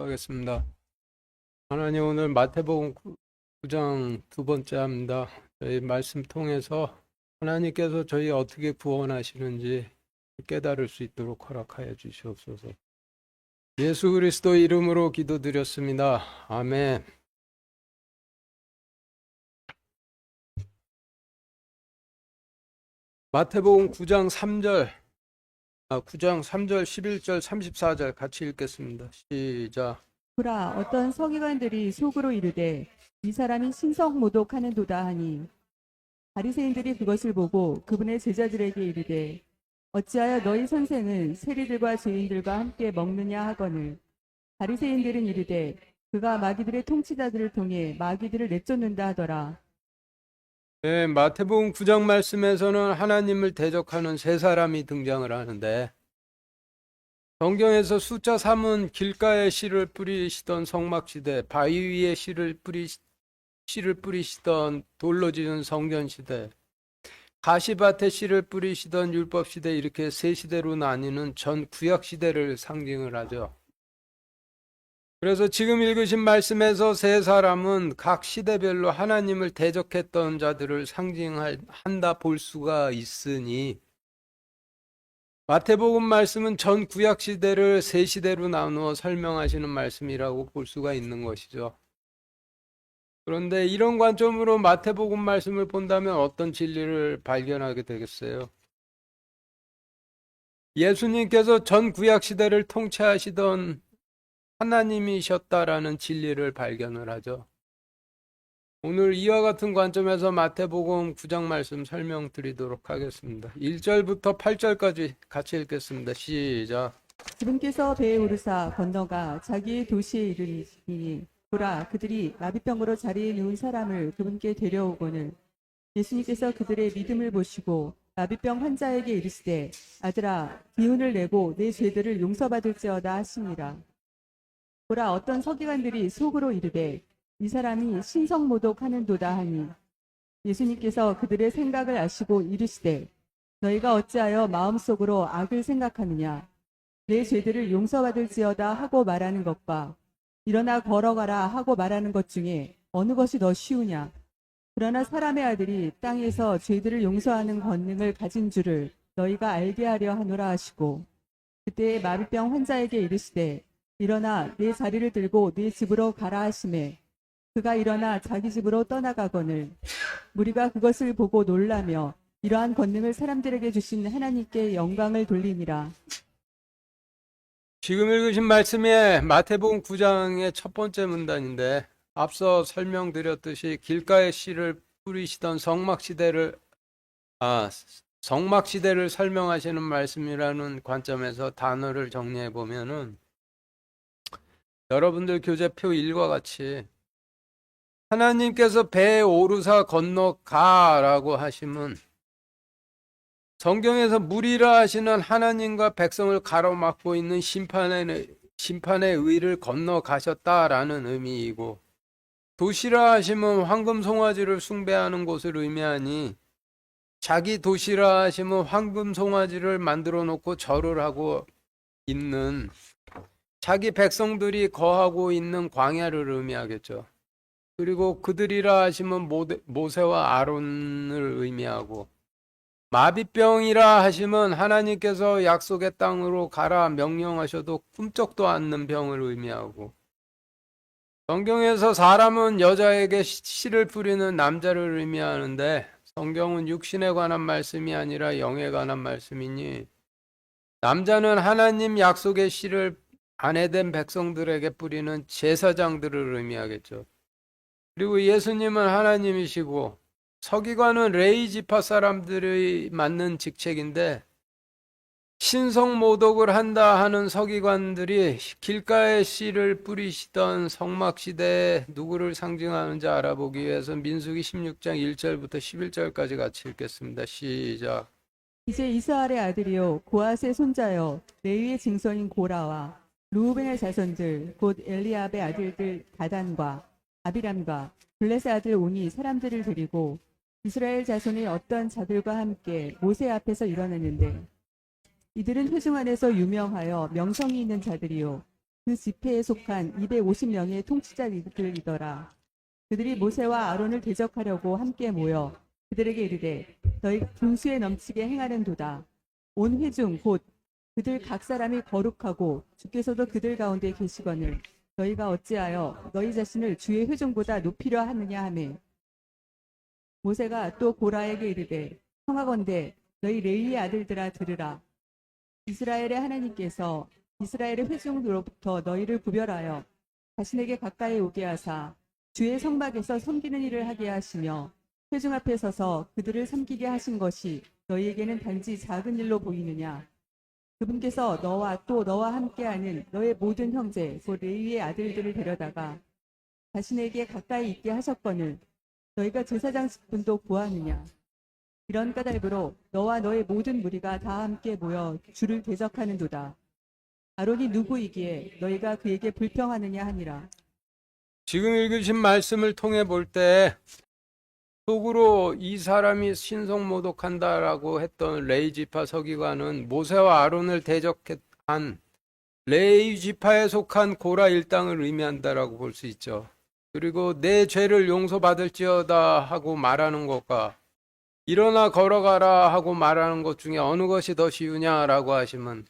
하겠습니다. 하나님, 오늘 마태복음 9장 두 번째 합니다. 저희 말씀 통해서 하나님께서 저희 어떻게 구원하시는지 깨달을 수 있도록 허락하여 주시옵소서. 예수 그리스도 이름으로 기도드렸습니다. 아멘. 마태복음 9장 3절, 9장 3절, 11절, 34절 같이 읽겠습니다. 시작. 보라, 어떤 서기관들이 속으로 이르되 이 사람이 신성모독하는도다 하니 바리새인들이 그것을 보고 그분의 제자들에게 이르되 어찌하여 너희 선생은 세리들과 죄인들과 함께 먹느냐 하거늘 바리새인들은 이르되 그가 마귀들의 통치자들을 통해 마귀들을 내쫓는다 하더라. 네, 마태복음 9장 말씀에서는 하나님을 대적하는 세 사람이 등장을 하는데, 성경에서 숫자 3은 길가에 씨를 뿌리시던 성막시대, 바위 위에 씨를 뿌리시던 돌로 지은 성전시대, 가시밭에 씨를 뿌리시던 율법시대, 이렇게 세 시대로 나뉘는 전 구약시대를 상징을 하죠. 그래서 지금 읽으신 말씀에서 세 사람은 각 시대별로 하나님을 대적했던 자들을 상징한다 볼 수가 있으니, 마태복음 말씀은 전 구약 시대를 세 시대로 나누어 설명하시는 말씀이라고 볼 수가 있는 것이죠. 그런데 이런 관점으로 마태복음 말씀을 본다면 어떤 진리를 발견하게 되겠어요? 예수님께서 전 구약 시대를 통치하시던 하나님이셨다라는 진리를 발견을 하죠. 오늘 이와 같은 관점에서 마태복음 9장 말씀 설명드리도록 하겠습니다. 1절부터 8절까지 같이 읽겠습니다. 시작. 그분께서 배에 오르사 건너가 자기의 도시에 이르니 보라, 그들이 마비병으로 자리에 누운 사람을 그분께 데려오거늘 예수님께서 그들의 믿음을 보시고 마비병 환자에게 이르시되 아들아, 기운을 내고 내 죄들을 용서받을지어다 하시니라. 보라, 어떤 서기관들이 속으로 이르되 이 사람이 신성모독하는도다 하니 예수님께서 그들의 생각을 아시고 이르시되 너희가 어찌하여 마음속으로 악을 생각하느냐. 내 죄들을 용서받을지어다 하고 말하는 것과 일어나 걸어가라 하고 말하는 것 중에 어느 것이 더 쉬우냐. 그러나 사람의 아들이 땅에서 죄들을 용서하는 권능을 가진 줄을 너희가 알게 하려 하노라 하시고 그때 마비병 환자에게 이르시되 일어나 내 자리를 들고 네 집으로 가라 하시매 그가 일어나 자기 집으로 떠나가거늘 무리가 그것을 보고 놀라며 이러한 권능을 사람들에게 주신 하나님께 영광을 돌리니라. 지금 읽으신 말씀이 마태복음 9장의 첫 번째 문단인데, 앞서 설명드렸듯이 길가에 씨를 뿌리시던 성막시대를 설명하시는 말씀이라는 관점에서 단어를 정리해 보면은, 여러분들 교재표 1과 같이 하나님께서 배에 오르사 건너가라고 하시면 성경에서 무리라 하시는 하나님과 백성을 가로막고 있는 심판의 의를 건너가셨다라는 의미이고, 도시라 하시면 황금 송아지를 숭배하는 곳을 의미하니 자기 도시라 하시면 황금 송아지를 만들어 놓고 절을 하고 있는 자기 백성들이 거하고 있는 광야를 의미하겠죠. 그리고 그들이라 하시면 모세와 아론을 의미하고, 마비병이라 하시면 하나님께서 약속의 땅으로 가라 명령하셔도 꿈쩍도 않는 병을 의미하고, 성경에서 사람은 여자에게 씨를 뿌리는 남자를 의미하는데, 성경은 육신에 관한 말씀이 아니라 영에 관한 말씀이니, 남자는 하나님 약속의 씨를 아내된 백성들에게 뿌리는 제사장들을 의미하겠죠. 그리고 예수님은 하나님이시고, 서기관은 레위 지파 사람들이 맡는 직책인데, 신성모독을 한다 하는 서기관들이 길가에 씨를 뿌리시던 성막시대에 누구를 상징하는지 알아보기 위해서 민수기 16장 1절부터 11절까지 같이 읽겠습니다. 시작. 이제 이스라엘의 아들이요 고앗의 손자여 레위의 증손인 고라와 루우벤의 자손들 곧 엘리압의 아들들 다단과 아비람과 블레셋의 아들 온이 사람들을 데리고 이스라엘 자손의 어떤 자들과 함께 모세 앞에서 일어났는데 이들은 회중 안에서 유명하여 명성이 있는 자들이요 그 지파에 속한 250명의 통치자들이더라. 그들이 모세와 아론을 대적하려고 함께 모여 그들에게 이르되 너희가 분수에 넘치게 행하는도다. 온 회중 곧 그들 각 사람이 거룩하고 주께서도 그들 가운데 계시거늘 너희가 어찌하여 너희 자신을 주의 회중보다 높이려 하느냐 하매 모세가 또 고라에게 이르되 청하건대 너희 레위의 아들들아 들으라. 이스라엘의 하나님께서 이스라엘의 회중으로부터 너희를 구별하여 자신에게 가까이 오게 하사 주의 성막에서 섬기는 일을 하게 하시며 회중 앞에 서서 그들을 섬기게 하신 것이 너희에게는 단지 작은 일로 보이느냐. 그분께서 너와 또 너와 함께하는 너의 모든 형제 곧 레위의 아들들을 데려다가 자신에게 가까이 있게 하셨거늘 너희가 제사장 직분도 구하느냐. 이런 까닭으로 너와 너의 모든 무리가 다 함께 모여 주를 대적하는도다. 아론이 누구이기에 너희가 그에게 불평하느냐 하니라. 지금 읽으신 말씀을 통해 볼 때 속으로 이 사람이 신성모독한다라고 했던 레위 지파 서기관은 모세와 아론을 대적한 레위 지파에 속한 고라 일당을 의미한다라고 볼 수 있죠. 그리고 내 죄를 용서받을지어다 하고 말하는 것과 일어나 걸어가라 하고 말하는 것 중에 어느 것이 더 쉬우냐라고 하시면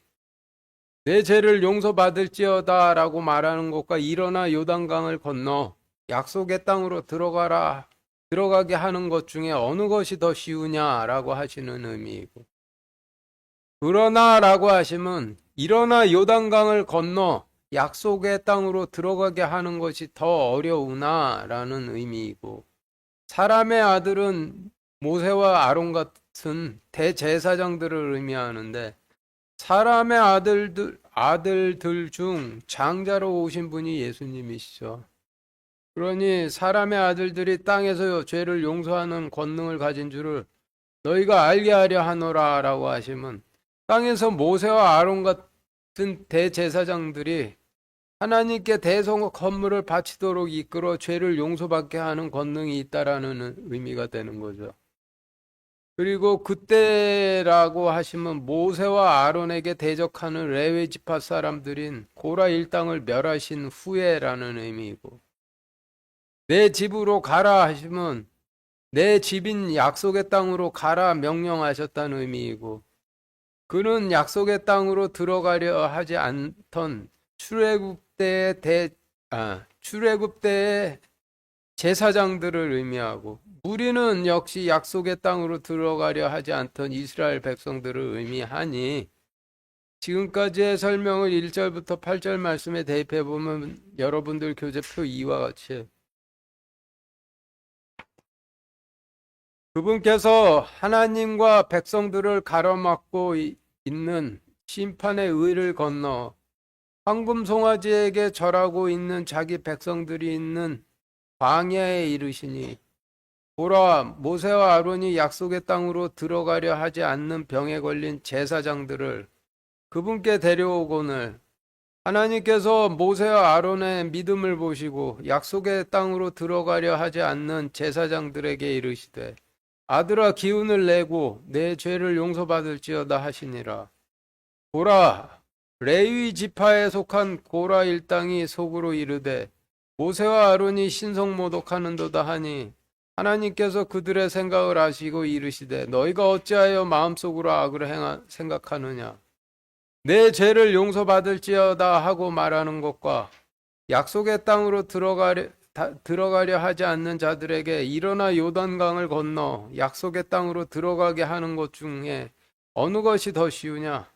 내 죄를 용서받을지어다 라고 말하는 것과 일어나 요단강을 건너 약속의 땅으로 들어가게 하는 것 중에 어느 것이 더 쉬우냐라고 하시는 의미이고, 그러나 라고 하시면 일어나 요단강을 건너 약속의 땅으로 들어가게 하는 것이 더 어려우나 라는 의미이고, 사람의 아들은 모세와 아론 같은 대제사장들을 의미하는데 사람의 아들들 중 장자로 오신 분이 예수님이시죠. 그러니 사람의 아들들이 땅에서 죄를 용서하는 권능을 가진 줄을 너희가 알게 하려 하노라 라고 하시면 땅에서 모세와 아론 같은 대제사장들이 하나님께 대성 헌물을 바치도록 이끌어 죄를 용서받게 하는 권능이 있다라는 의미가 되는 거죠. 그리고 그때라고 하시면 모세와 아론에게 대적하는 레위 지파 사람들인 고라 일당을 멸하신 후에라는 의미이고, 내 집으로 가라 하시면 내 집인 약속의 땅으로 가라 명령하셨다는 의미이고, 그는 약속의 땅으로 들어가려 하지 않던 출애굽 때의 제사장들을 의미하고, 무리는 역시 약속의 땅으로 들어가려 하지 않던 이스라엘 백성들을 의미하니 지금까지의 설명을 1절부터 8절 말씀에 대입해 보면 여러분들 교재표 2와 같이 그분께서 하나님과 백성들을 가로막고 있는 심판의 의를 건너 황금 송아지에게 절하고 있는 자기 백성들이 있는 광야에 이르시니 보라, 모세와 아론이 약속의 땅으로 들어가려 하지 않는 병에 걸린 제사장들을 그분께 데려오거늘 하나님께서 모세와 아론의 믿음을 보시고 약속의 땅으로 들어가려 하지 않는 제사장들에게 이르시되 아들아 기운을 내고 내 죄를 용서받을지어다 하시니라. 보라, 레위 지파에 속한 고라 일당이 속으로 이르되 모세와 아론이 신성모독하는도다 하니 하나님께서 그들의 생각을 아시고 이르시되 너희가 어찌하여 마음속으로 악을 생각하느냐. 내 죄를 용서받을지어다 하고 말하는 것과 약속의 땅으로 들어가려 하지 않는 자들에게 일어나 요단강을 건너 약속의 땅으로 들어가게 하는 것 중에 어느 것이 더 쉬우냐.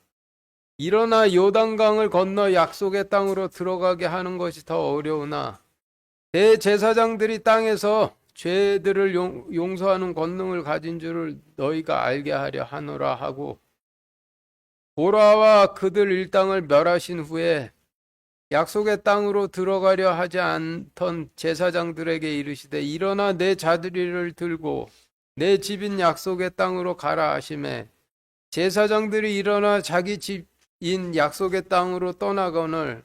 일어나 요단강을 건너 약속의 땅으로 들어가게 하는 것이 더 어려우나 대제사장들이 땅에서 죄들을 용서하는 권능을 가진 줄을 너희가 알게 하려 하노라 하고, 보라와 그들 일당을 멸하신 후에 약속의 땅으로 들어가려 하지 않던 제사장들에게 이르시되 일어나 내 자들이를 들고 내 집인 약속의 땅으로 가라 하시매 제사장들이 일어나 자기 집인 약속의 땅으로 떠나거늘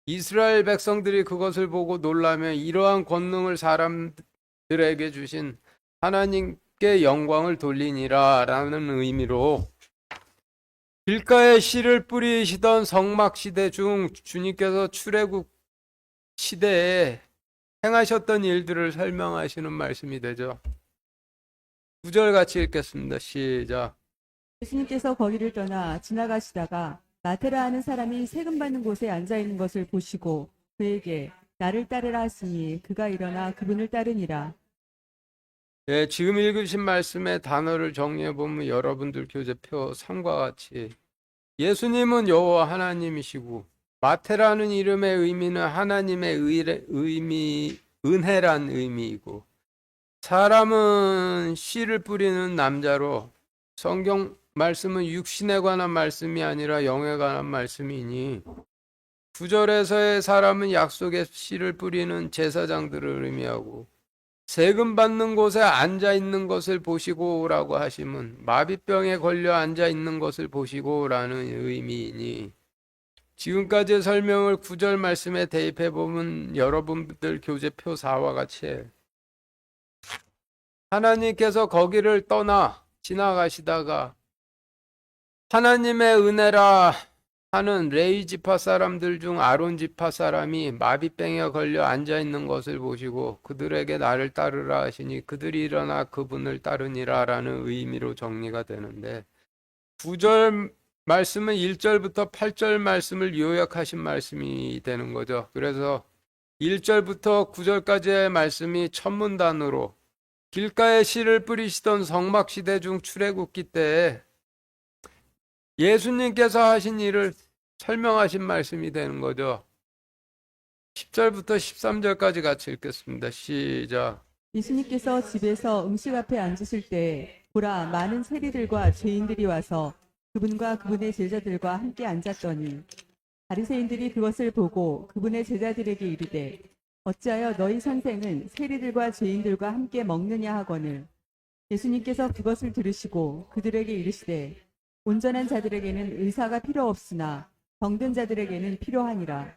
이스라엘 백성들이 그것을 보고 놀라며 이러한 권능을 사람들에게 주신 하나님께 영광을 돌리니라 라는 의미로 길가에 씨를 뿌리시던 성막 시대 중 주님께서 출애굽 시대에 행하셨던 일들을 설명하시는 말씀이 되죠. 9절 같이 읽겠습니다. 시작. 예수님께서 거기를 떠나 지나가시다가 마테라 하는 사람이 세금 받는 곳에 앉아 있는 것을 보시고 그에게 나를 따르라 하시니 그가 일어나 그분을 따르니라. 예, 지금 읽으신 말씀의 단어를 정리해 보면 여러분들 교재표 3과 같이 예수님은 여호와 하나님이시고 마테라는 이름의 의미는 하나님의 은혜란 의미이고 사람은 씨를 뿌리는 남자로 성경 말씀은 육신에 관한 말씀이 아니라 영에 관한 말씀이니 9절에서의 사람은 약속의 씨를 뿌리는 제사장들을 의미하고 세금 받는 곳에 앉아 있는 것을 보시고라고 하시면 마비병에 걸려 앉아 있는 것을 보시고라는 의미이니 지금까지의 설명을 9절 말씀에 대입해 보면 여러분들 교재표 4와 같이 하나님께서 거기를 떠나 지나가시다가 하나님의 은혜라 하는 레위 지파 사람들 중 아론 지파 사람이 마비병에 걸려 앉아 있는 것을 보시고 그들에게 나를 따르라 하시니 그들이 일어나 그분을 따르니라라는 의미로 정리가 되는데 9절 말씀은 1절부터 8절 말씀을 요약하신 말씀이 되는 거죠. 그래서 1절부터 9절까지의 말씀이 천문단으로 길가에 씨를 뿌리시던 성막 시대 중 출애굽기 때에 예수님께서 하신 일을 설명하신 말씀이 되는 거죠. 10절부터 13절까지 같이 읽겠습니다. 시작. 예수님께서 집에서 음식 앞에 앉으실 때 보라 많은 세리들과 죄인들이 와서 그분과 그분의 제자들과 함께 앉았더니 바리새인들이 그것을 보고 그분의 제자들에게 이르되 어찌하여 너희 선생은 세리들과 죄인들과 함께 먹느냐 하거늘 예수님께서 그것을 들으시고 그들에게 이르시되 온전한 자들에게는 의사가 필요 없으나 병든 자들에게는 필요하니라.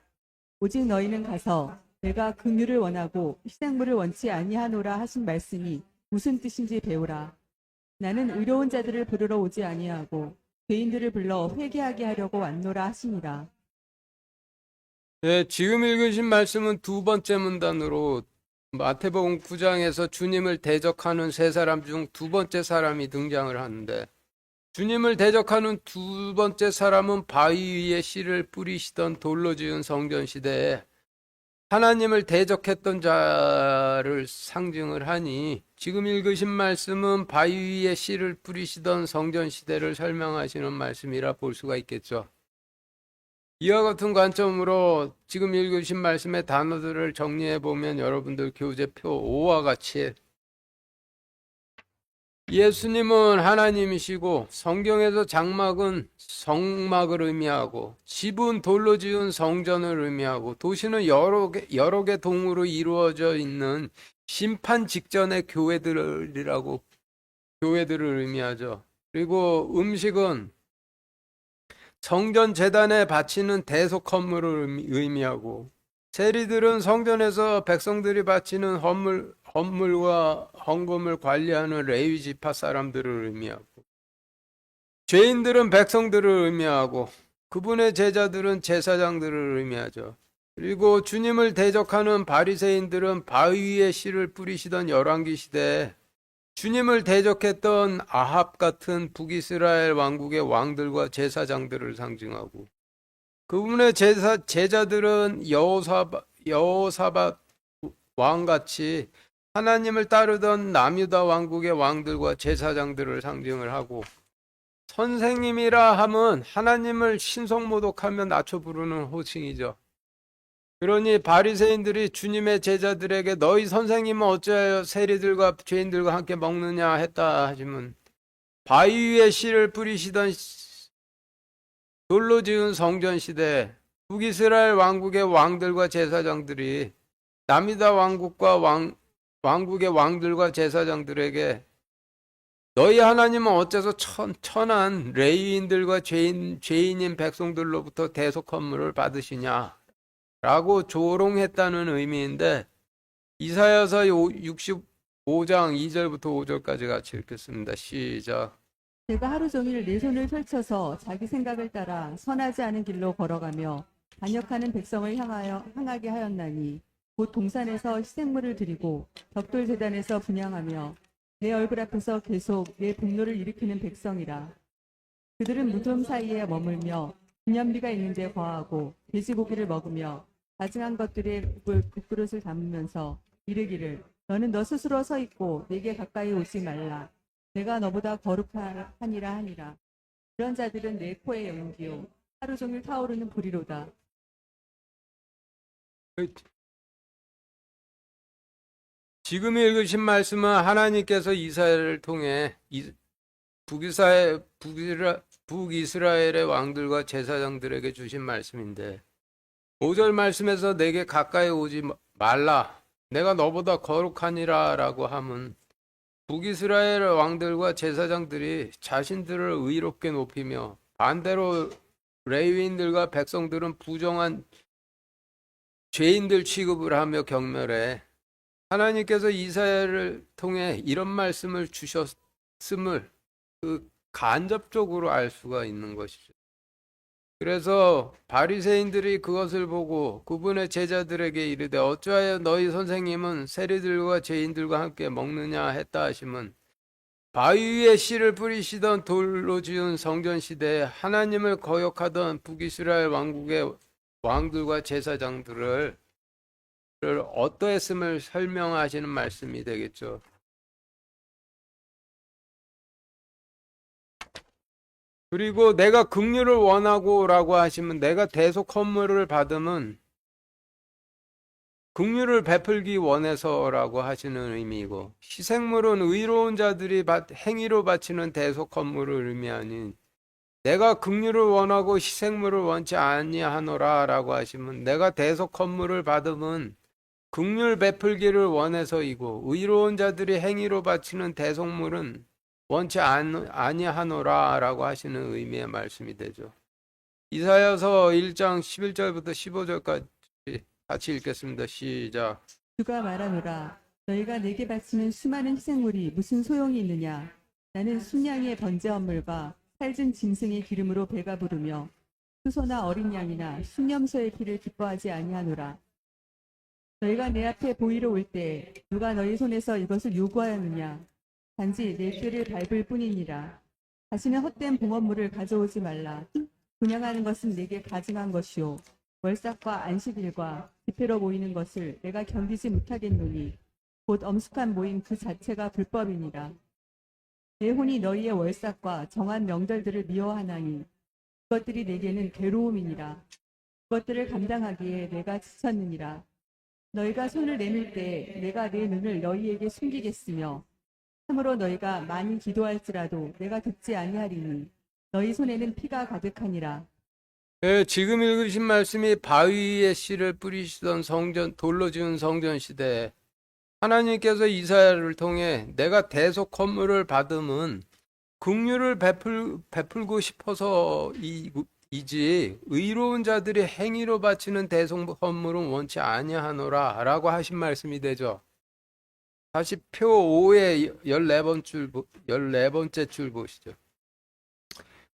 오직 너희는 가서 내가 긍휼을 원하고 희생물을 원치 아니하노라 하신 말씀이 무슨 뜻인지 배우라. 나는 의로운 자들을 부르러 오지 아니하고 죄인들을 불러 회개하게 하려고 왔노라 하시니라. 네, 지금 읽으신 말씀은 두 번째 문단으로 마태복음 9장에서 주님을 대적하는 세 사람 중 두 번째 사람이 등장을 하는데 주님을 대적하는 두 번째 사람은 바위 위에 씨를 뿌리시던 돌로 지은 성전 시대에 하나님을 대적했던 자를 상징을 하니 지금 읽으신 말씀은 바위 위에 씨를 뿌리시던 성전 시대를 설명하시는 말씀이라 볼 수가 있겠죠. 이와 같은 관점으로 지금 읽으신 말씀의 단어들을 정리해 보면 여러분들 교재표 5와 같이 예수님은 하나님이시고 성경에서 장막은 성막을 의미하고 집은 돌로 지은 성전을 의미하고 도시는 여러 개 동으로 이루어져 있는 심판 직전의 교회들을 의미하죠. 그리고 음식은 성전 제단에 바치는 대속 헌물을 의미하고 세리들은 성전에서 백성들이 바치는 헌물과 헌금을 관리하는 레위 지파 사람들을 의미하고 죄인들은 백성들을 의미하고 그분의 제자들은 제사장들을 의미하죠. 그리고 주님을 대적하는 바리새인들은 바위 위에 씨를 뿌리시던 열왕기 시대에 주님을 대적했던 아합 같은 북이스라엘 왕국의 왕들과 제사장들을 상징하고 그분의 제자들은 여호사밧 왕같이 하나님을 따르던 남유다 왕국의 왕들과 제사장들을 상징을 하고 선생님이라 함은 하나님을 신성모독하며 낮춰 부르는 호칭이죠. 그러니 바리새인들이 주님의 제자들에게 너희 선생님은 어찌하여 세리들과 죄인들과 함께 먹느냐 했다 하시면 바위 위에 씨를 뿌리시던 돌로 지은 성전 시대 북이스라엘 왕국의 왕들과 제사장들이 남유다 왕국과 왕국의 왕들과 제사장들에게 너희 하나님은 어째서 천한 레위인들과 죄인인 백성들로부터 대속 헌물을 받으시냐 라고 조롱했다는 의미인데 이사야서 65장 2절부터 5절까지 같이 읽겠습니다. 시작. 내가 하루 종일 내 손을 펼쳐서 자기 생각을 따라 선하지 않은 길로 걸어가며 반역하는 백성을 향하게 하였나니 곧 동산에서 희생물을 드리고 벽돌 제단에서 분향하며 내 얼굴 앞에서 계속 내 분노를 일으키는 백성이라. 그들은 무덤 사이에 머물며 기념비가 있는 데 거하고 돼지고기를 먹으며 가증한 것들의 국그릇을 담으면서 이르기를 너는 너 스스로 서 있고 내게 가까이 오지 말라. 내가 너보다 거룩하니라 하니라. 이런 자들은 내 코의 연기요 하루 종일 타오르는 불이로다. 지금 읽으신 말씀은 하나님께서 이스라엘을 통해 북이스라엘의 왕들과 제사장들에게 주신 말씀인데 5절 말씀에서 내게 가까이 오지 말라. 내가 너보다 거룩하니라 라고 함은 북이스라엘 왕들과 제사장들이 자신들을 의롭게 높이며 반대로 레위인들과 백성들은 부정한 죄인들 취급을 하며 경멸해 하나님께서 이사야를 통해 이런 말씀을 주셨음을 간접적으로 알 수가 있는 것이죠. 그래서 바리새인들이 그것을 보고 그분의 제자들에게 이르되 어찌하여 너희 선생님은 세리들과 죄인들과 함께 먹느냐 했다 하시면 바위 위에 씨를 뿌리시던 돌로 지은 성전 시대에 하나님을 거역하던 북이스라엘 왕국의 왕들과 제사장들을 어떠했음을 설명하시는 말씀이 되겠죠. 그리고 내가 긍휼을 원하고 라고 하시면 내가 대속 헌물을 받으면 긍휼을 베풀기 원해서라고 하시는 의미이고 희생물은 의로운 자들이 행위로 바치는 대속 헌물을 의미하니 내가 긍휼을 원하고 희생물을 원치 아니하노라 라고 하시면 내가 대속 헌물을 받으면 긍휼 베풀기를 원해서이고 의로운 자들이 행위로 바치는 대속물은 원치 아니하노라 라고 하시는 의미의 말씀이 되죠. 이사야서 1장 11절부터 15절까지 같이 읽겠습니다. 시작. 주가 말하노라. 너희가 내게 바치는 수많은 희생물이 무슨 소용이 있느냐. 나는 순양의 번제 헌물과 살진 짐승의 기름으로 배가 부르며 수소나 어린 양이나 순염소의 피를 기뻐하지 아니하노라. 너희가 내 앞에 보이러 올 때 누가 너희 손에서 이것을 요구하였느냐. 단지 내 꾀를 밟을 뿐이니라. 다시는 헛된 봉헌물을 가져오지 말라. 분양하는 것은 내게 가증한 것이요 월삭과 안식일과 집회로 모이는 것을 내가 견디지 못하겠노니 곧 엄숙한 모임 그 자체가 불법이니라. 내 혼이 너희의 월삭과 정한 명절들을 미워하나니 그것들이 내게는 괴로움이니라. 그것들을 감당하기에 내가 지쳤느니라. 너희가 손을 내밀 때 내가 내 눈을 너희에게 숨기겠으며 참으로 너희가 많이 기도할지라도 내가 듣지 아니하리니 너희 손에는 피가 가득하니라. 네, 지금 읽으신 말씀이 바위 위에 씨를 뿌리시던 돌로 지은 성전 시대에 하나님께서 이사야를 통해 내가 대속 헌물을 받음은 긍휼을 베풀고 싶어서이지 의로운 자들이 행위로 바치는 대속 헌물은 원치 아니하노라 라고 하신 말씀이 되죠. 다시 표 5의 14번째 줄 보시죠.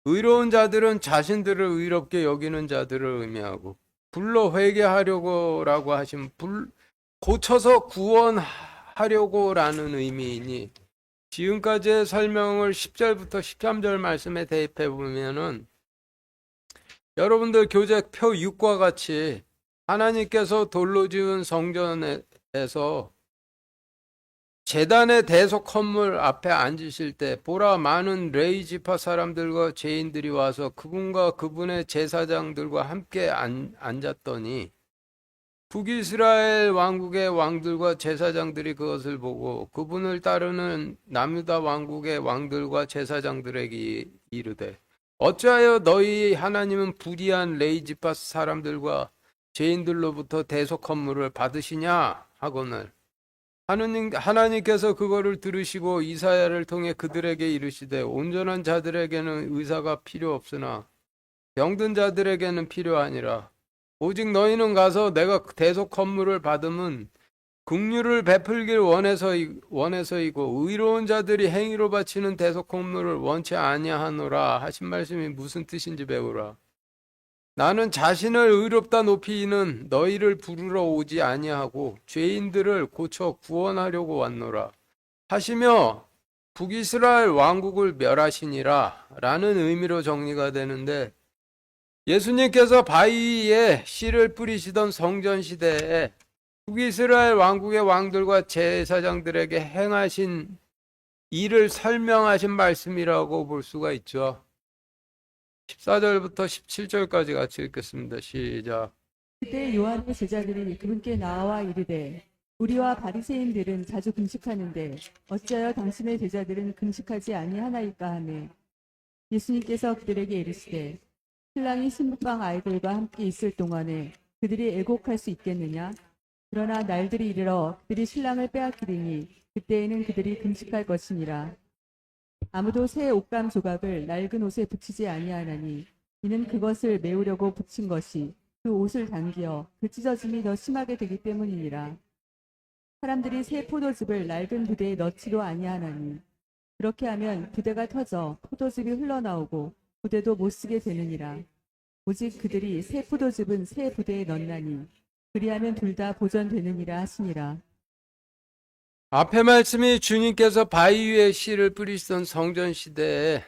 의로운 자들은 자신들을 의롭게 여기는 자들을 의미하고 불로 회개하려고 라고 하시면 고쳐서 구원하려고 라는 의미이니 지금까지의 설명을 10절부터 13절 말씀에 대입해 보면은 여러분들 교재 표 6과 같이 하나님께서 돌로 지은 성전에서 제단의 대속 헌물 앞에 앉으실 때 보라 많은 레위 지파 사람들과 죄인들이 와서 그분과 그분의 제사장들과 함께 앉았더니 북이스라엘 왕국의 왕들과 제사장들이 그것을 보고 그분을 따르는 남유다 왕국의 왕들과 제사장들에게 이르되 어찌하여 너희 하나님은 불의한 레위 지파 사람들과 죄인들로부터 대속 헌물을 받으시냐 하거늘 하나님께서 그거를 들으시고 이사야를 통해 그들에게 이르시되 온전한 자들에게는 의사가 필요 없으나 병든 자들에게는 필요하니라. 오직 너희는 가서 내가 대속 헌물을 받으면 긍휼을 베풀길 원해서이고 의로운 자들이 행위로 바치는 대속공로를 원치 아니하노라 하신 말씀이 무슨 뜻인지 배우라. 나는 자신을 의롭다 높이는 너희를 부르러 오지 아니하고 죄인들을 고쳐 구원하려고 왔노라 하시며 북이스라엘 왕국을 멸하시니라 라는 의미로 정리가 되는데, 예수님께서 바위 위에 씨를 뿌리시던 성전 시대에 북이스라엘 왕국의 왕들과 제사장들에게 행하신 일을 설명하신 말씀이라고 볼 수가 있죠. 14절부터 17절까지 같이 읽겠습니다. 시작. 그때 요한의 제자들이 그분께 나와 이르되 우리와 바리새인들은 자주 금식하는데 어찌하여 당신의 제자들은 금식하지 아니하나이까 하매 예수님께서 그들에게 이르시되 신랑이 신부방 아이들과 함께 있을 동안에 그들이 애곡할 수 있겠느냐? 그러나 날들이 이르러 그들이 신랑을 빼앗기리니 그때에는 그들이 금식할 것이니라. 아무도 새 옷감 조각을 낡은 옷에 붙이지 아니하나니 이는 그것을 메우려고 붙인 것이 그 옷을 당기어 그 찢어짐이 더 심하게 되기 때문이니라. 사람들이 새 포도즙을 낡은 부대에 넣지도 아니하나니 그렇게 하면 부대가 터져 포도즙이 흘러나오고 부대도 못 쓰게 되느니라. 오직 그들이 새 포도즙은 새 부대에 넣나니 그리하면 둘 다 보전되느니라 하시니라. 앞에 말씀이 주님께서 바위 위에 씨를 뿌리시던 성전 시대에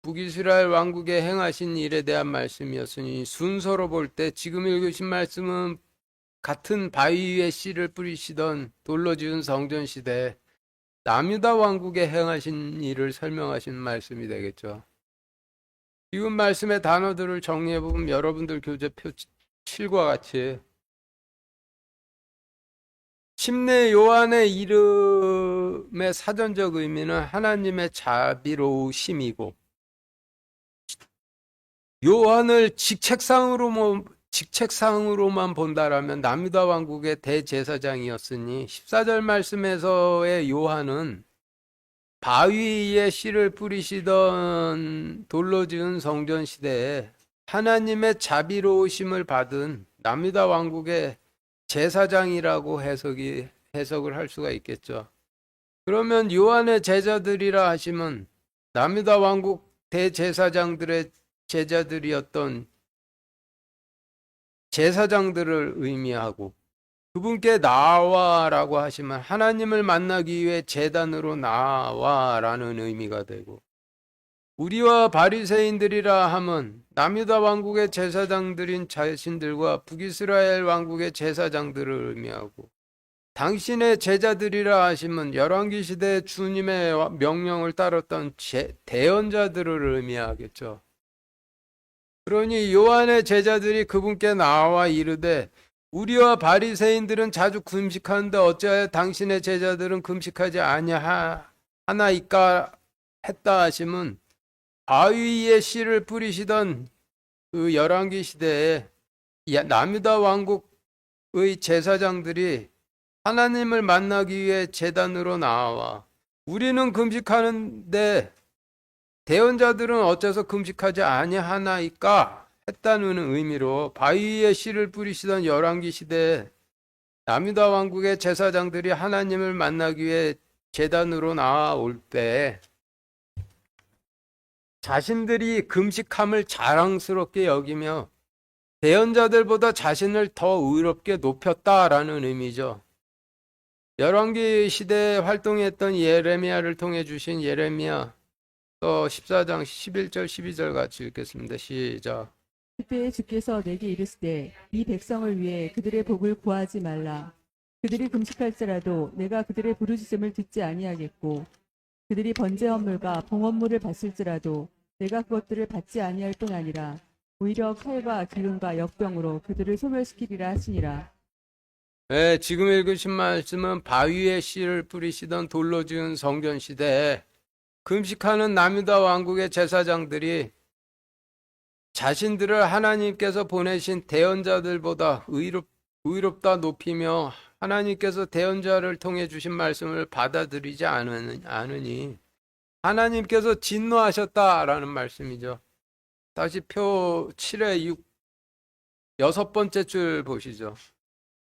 북이스라엘 왕국에 행하신 일에 대한 말씀이었으니, 순서로 볼 때 지금 읽으신 말씀은 같은 바위 위에 씨를 뿌리시던 돌로 지은 성전 시대에 남유다 왕국에 행하신 일을 설명하신 말씀이 되겠죠. 지금 말씀의 단어들을 정리해보면 여러분들 교재표 7과 같이 침례 요한의 이름의 사전적 의미는 하나님의 자비로우심이고, 요한을 직책상으로만 본다라면 남유다 왕국의 대제사장이었으니 14절 말씀에서의 요한은 바위 위에 씨를 뿌리시던 돌로 지은 성전 시대에 하나님의 자비로우심을 받은 남유다 왕국의 제사장이라고 해석을 할 수가 있겠죠. 그러면 요한의 제자들이라 하시면 남유다 왕국 대제사장들의 제자들이었던 제사장들을 의미하고, 그분께 나와라고 하시면 하나님을 만나기 위해 제단으로 나와라는 의미가 되고, 우리와 바리새인들이라 함은 남유다 왕국의 제사장들인 자신들과 북이스라엘 왕국의 제사장들을 의미하고, 당신의 제자들이라 하시면 열왕기 시대 주님의 명령을 따랐던 대언자들을 의미하겠죠. 그러니 요한의 제자들이 그분께 나와 이르되 우리와 바리새인들은 자주 금식하는데 어찌하여 당신의 제자들은 금식하지 아니하나이까 했다 하시면, 바위 위에 씨를 뿌리시던 그 열왕기 시대에 남유다 왕국의 제사장들이 하나님을 만나기 위해 제단으로 나와 우리는 금식하는데 대언자들은 어째서 금식하지 아니하나이까 했다는 의미로 바위 위에 씨를 뿌리시던 열왕기 시대에 남유다 왕국의 제사장들이 하나님을 만나기 위해 제단으로 나올 때 자신들이 금식함을 자랑스럽게 여기며 대언자들보다 자신을 더 의롭게 높였다라는 의미죠. 열왕기 시대에 활동했던 예레미야를 통해 주신 예레미야 14장 11절 12절 같이 읽겠습니다. 시작. 그때 주께서 내게 이르시되 이 백성을 위해 그들의 복을 구하지 말라. 그들이 금식할지라도 내가 그들의 부르짖음을 듣지 아니하겠고 그들이 번제 헌물과 봉헌물을 바칠지라도 내가 그것들을 받지 아니할 뿐 아니라 오히려 칼과 기름과 역병으로 그들을 소멸시키리라 하시니라. 네, 지금 읽으신 말씀은 바위 위에 씨를 뿌리시던 돌로 지은 성전 시대에 금식하는 남유다 왕국의 제사장들이 자신들을 하나님께서 보내신 대언자들보다 의롭다 높이며 하나님께서 대언자를 통해 주신 말씀을 받아들이지 않으니 하나님께서 진노하셨다라는 말씀이죠. 다시 표 7의 6 여섯 번째 줄 보시죠.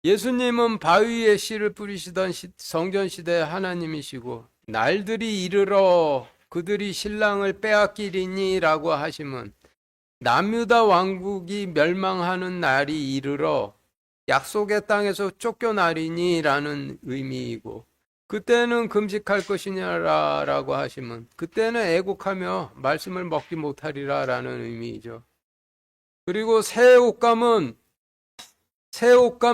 예수님은 바위에 씨를 뿌리시던 성전 시대 하나님이시고 날들이 이르러 그들이 신랑을 빼앗기리니라고 하심은 남유다 왕국이 멸망하는 날이 이르러 약속의 땅에서 쫓겨나리니라는 의미이고 그때는 금식할 것이냐라고 하심은 그때는 애곡하며 말씀을 먹지 못하리라라는 의미이죠. 그리고 새 옷감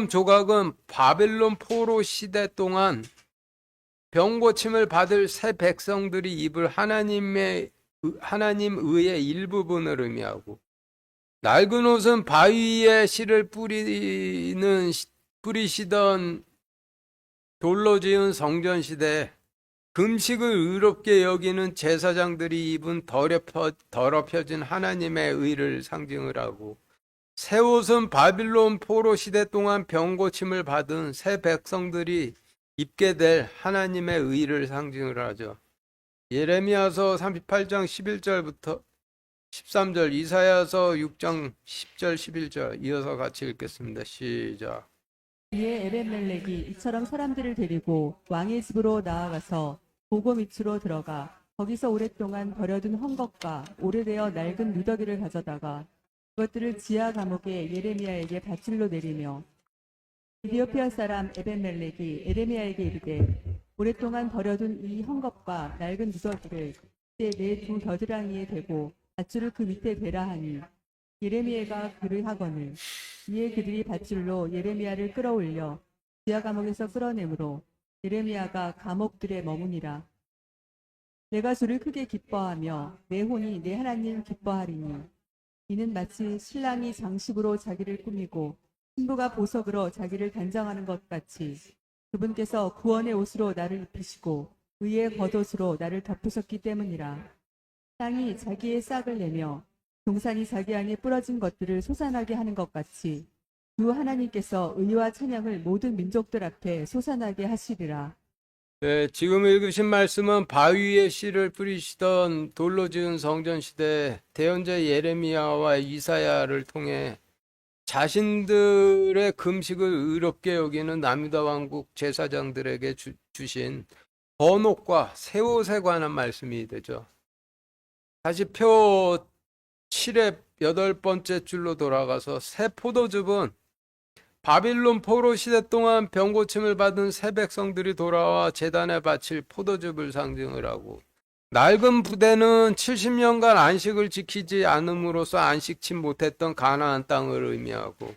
조각은 바벨론 포로 시대 동안 병고침을 받을 새 백성들이 입을 하나님 의의 일부분을 의미하고 낡은 옷은 바위에 씨를 뿌리시던 돌로 지은 성전 시대에 금식을 의롭게 여기는 제사장들이 입은 더럽혀진 하나님의 의를 상징을 하고 새 옷은 바빌론 포로 시대 동안 병고침을 받은 새 백성들이 입게 될 하나님의 의를 상징을 하죠. 예레미야서 38장 11절부터 13절, 이사야서 6장 10절 11절 이어서 같이 읽겠습니다. 시작. 이에 에벤멜렉이 이처럼 사람들을 데리고 왕의 집으로 나아가서 보고 밑으로 들어가 거기서 오랫동안 버려둔 헝겊과 오래되어 낡은 누더기를 가져다가 그것들을 지하 감옥에 예레미야에게 밧줄로 내리며 이디오피아 사람 에벤멜렉이 예레미야에게 이르되 오랫동안 버려둔 이 헝겊과 낡은 누더기를 이제 내 두 겨드랑이에 대고 밧줄을 그 밑에 대라 하니 예레미야가 그를 하거늘 이에 그들이 밧줄로 예레미야를 끌어올려 지하 감옥에서 끌어내므로 예레미야가 감옥들에 머무니라. 내가 주를 크게 기뻐하며 내 혼이 내 하나님 기뻐하리니 이는 마치 신랑이 장식으로 자기를 꾸미고 신부가 보석으로 자기를 단장하는 것 같이 그분께서 구원의 옷으로 나를 입히시고 의의 겉옷으로 나를 덮으셨기 때문이라. 땅이 자기의 싹을 내며 동산이 자기 안에 뿌러진 것들을 솟아나게 하는 것 같이 주 하나님께서 의와 찬양을 모든 민족들 앞에 솟아나게 하시리라. 네, 지금 읽으신 말씀은 바위에 씨를 뿌리시던 돌로 지은 성전 시대 대언자 예레미야와 이사야를 통해 자신들의 금식을 의롭게 여기는 남유다 왕국 제사장들에게 주신 번옥과 새 옷에 관한 말씀이 되죠. 다시 표 7의 8번째 줄로 돌아가서 새 포도즙은 바빌론 포로 시대 동안 병고침을 받은 새 백성들이 돌아와 제단에 바칠 포도즙을 상징을 하고 낡은 부대는 70년간 안식을 지키지 않음으로써 안식치 못했던 가나안 땅을 의미하고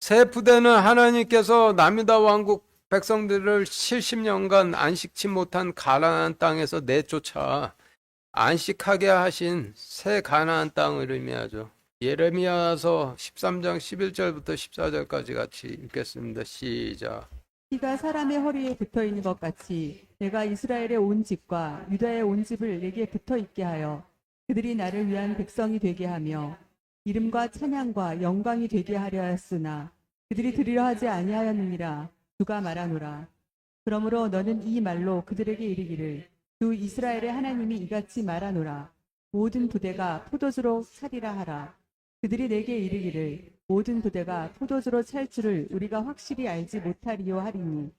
새 부대는 하나님께서 남유다 왕국 백성들을 70년간 안식치 못한 가나안 땅에서 내쫓아 안식하게 하신 새 가나안 땅을 의미하죠. 예레미야서 13장 11절부터 14절까지 같이 읽겠습니다. 시작. 피가 사람의 허리에 붙어 있는 것 같이 내가 이스라엘의 온 집과 유다의 온 집을 내게 붙어 있게 하여 그들이 나를 위한 백성이 되게 하며 이름과 찬양과 영광이 되게 하려 하였으나 그들이 들으려 하지 아니하였느니라. 주가 말하노라. 그러므로 너는 이 말로 그들에게 이르기를 주 이스라엘의 하나님이 이같이 말하노라. 모든 부대가 포도주로 차리라 하라. 그들이 내게 이르기를 모든 부대가 포도주로 찰 줄을 우리가 확실히 알지 못하리요 하리니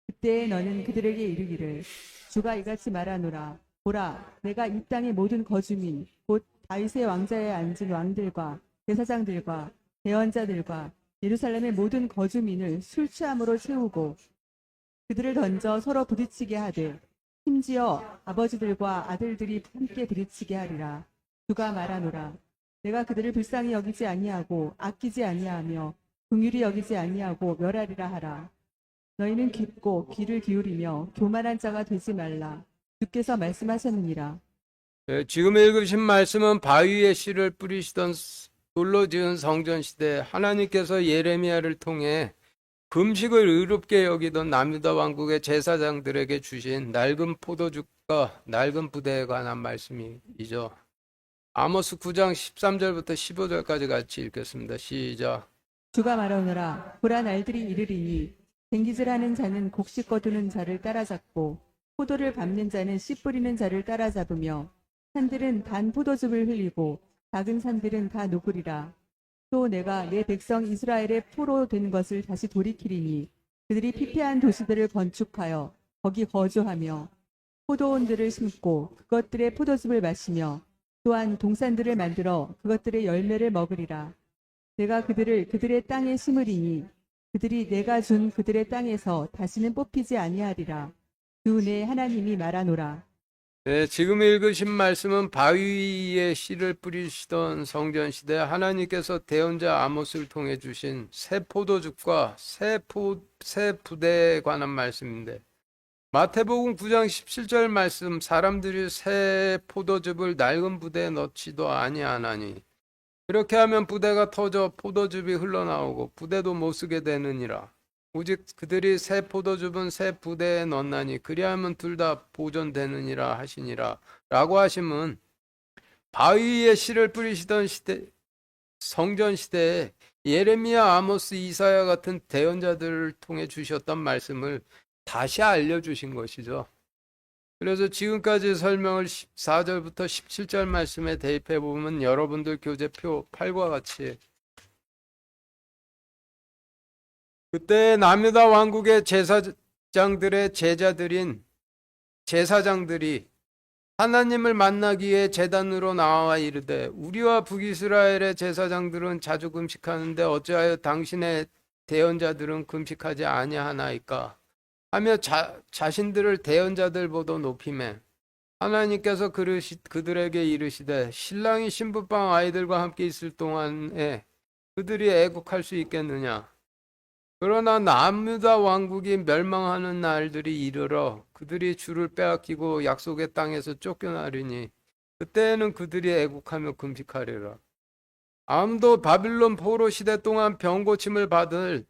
그때에 너는 그들에게 이르기를 주가 이같이 말하노라. 보라, 내가 이 땅의 모든 거주민 곧 다윗의 왕자에 앉은 왕들과 대사장들과 대언자들과 예루살렘의 모든 거주민을 술 취함으로 채우고 그들을 던져 서로 부딪히게 하되 심지어 아버지들과 아들들이 함께 부딪히게 하리라. 주가 말하노라. 내가 그들을 불쌍히 여기지 아니하고 아끼지 아니하며 긍휼히 여기지 아니하고 멸하리라 하라. 너희는 깊고 귀를 기울이며 교만한 자가 되지 말라. 주께서 말씀하셨느니라. 네, 지금 읽으신 말씀은 바위에 씨를 뿌리시던 돌로 지은 성전 시대 하나님께서 예레미야를 통해 금식을 의롭게 여기던 남유다 왕국의 제사장들에게 주신 낡은 포도주과 낡은 부대에 관한 말씀이죠. 아모스 9장 13절부터 15절까지 같이 읽겠습니다. 시작. 주가 말하노라. 보라 날들이 이르리니 쟁기질하는 자는 곡식 거두는 자를 따라잡고 포도를 밟는 자는 씨 뿌리는 자를 따라잡으며 산들은 단 포도즙을 흘리고 작은 산들은 다 녹으리라. 또 내가 내 백성 이스라엘의 포로 된 것을 다시 돌이키리니 그들이 피폐한 도시들을 건축하여 거기 거주하며 포도원들을 심고 그것들의 포도즙을 마시며 또한 동산들을 만들어 그것들의 열매를 먹으리라. 내가 그들을 그들의 땅에 심으리니 그들이 내가 준 그들의 땅에서 다시는 뽑히지 아니하리라. 주 내 하나님이 말하노라. 네, 지금 읽으신 말씀은 바위 위에 씨를 뿌리시던 성전 시대 하나님께서 대언자 아모스를 통해 주신 새 포도즙과 새 부대에 관한 말씀인데, 마태복음 9장 17절 말씀, 사람들이 새 포도즙을 낡은 부대에 넣지도 아니하나니 그렇게 하면 부대가 터져 포도즙이 흘러나오고 부대도 못 쓰게 되느니라. 오직 그들이 새 포도즙은 새 부대에 넣나니 그리하면 둘 다 보존되느니라 하시니라. 라고 하시면 바위 위에 씨를 뿌리시던 시대, 성전 시대에 예레미야, 아모스, 이사야 같은 대언자들을 통해 주셨던 말씀을 다시 알려주신 것이죠. 그래서 지금까지 설명을 14절부터 17절 말씀에 대입해 보면 여러분들 교재표 8과 같이 그때 남유다 왕국의 제사장들의 제자들인 제사장들이 하나님을 만나기 위해 제단으로 나와 이르되 우리와 북이스라엘의 제사장들은 자주 금식하는데 어찌하여 당신의 대언자들은 금식하지 아니하나이까 하며 자신들을 대언자들보다 높이매 하나님께서 그들에게 이르시되 신랑이 신부방 아이들과 함께 있을 동안에 그들이 애국할 수 있겠느냐. 그러나 남유다 왕국이 멸망하는 날들이 이르러 그들이 주를 빼앗기고 약속의 땅에서 쫓겨나리니 그때에는 그들이 애국하며 금식하리라. 아무도 바빌론 포로 시대 동안 병고침을 받을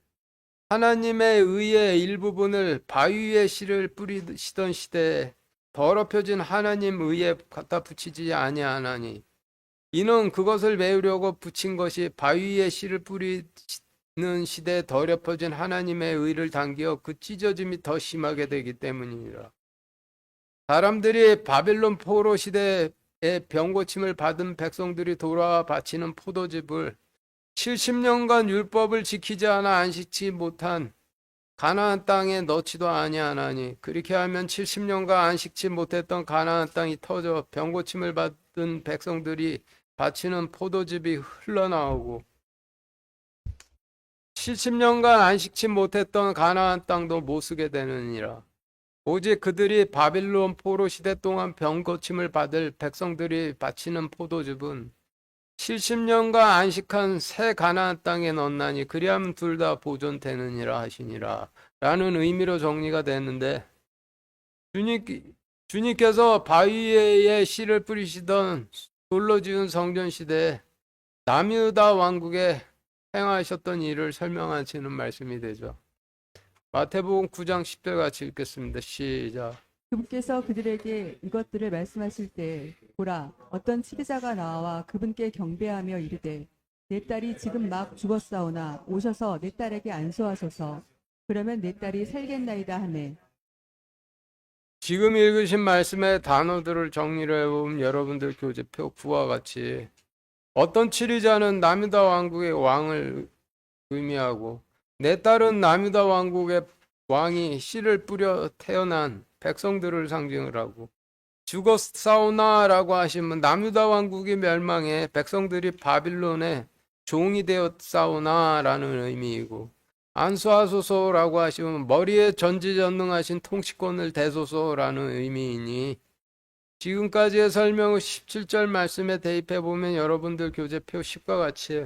하나님의 의의 일부분을 바위 위에 씨를 뿌리시던 시대에 더럽혀진 하나님 의에 갖다 붙이지 아니하나니 이는 그것을 메우려고 붙인 것이 바위 위에 씨를 뿌리는 시대에 더럽혀진 하나님의 의를 당겨 그 찢어짐이 더 심하게 되기 때문이니라. 사람들이 바빌론 포로 시대에 병고침을 받은 백성들이 돌아와 바치는 포도즙을 70년간 율법을 지키지 않아 안식치 못한 가나안 땅에 넣지도 아니하나니 그렇게 하면 70년간 안식치 못했던 가나안 땅이 터져 병고침을 받은 백성들이 바치는 포도즙이 흘러나오고 70년간 안식치 못했던 가나안 땅도 못 쓰게 되느니라. 오직 그들이 바빌론 포로 시대 동안 병고침을 받을 백성들이 바치는 포도즙은 70년간 안식한 새 가나안 땅에 넣나니 그리하면 둘 다 보존되느니라 하시니라 라는 의미로 정리가 됐는데 주님께서 바위에 씨를 뿌리시던 돌로 지은 성전 시대에 남유다 왕국에 행하셨던 일을 설명하시는 말씀이 되죠. 마태복음 9장 10절 같이 읽겠습니다. 시작. 그분께서 그들에게 이것들을 말씀하실 때 보라 어떤 치비자가 나와 그분께 경배하며 이르되 내 딸이 지금 막 죽었사오나 오셔서 내 딸에게 안수하소서. 그러면 내 딸이 살겠나이다 하네. 지금 읽으신 말씀의 단어들을 정리를 해보면 여러분들 교재표 9와 같이 어떤 치리자는 남유다 왕국의 왕을 의미하고 내 딸은 남유다 왕국의 왕이 씨를 뿌려 태어난 백성들을 상징을 하고 죽었사오나라고 하시면 남유다 왕국이 멸망해 백성들이 바빌론의 종이 되었사오나라는 의미이고 안수하소서라고 하시면 머리에 전지전능하신 통치권을 대소서라는 의미이니 지금까지의 설명을 17절 말씀에 대입해 보면 여러분들 교재표 10과 같이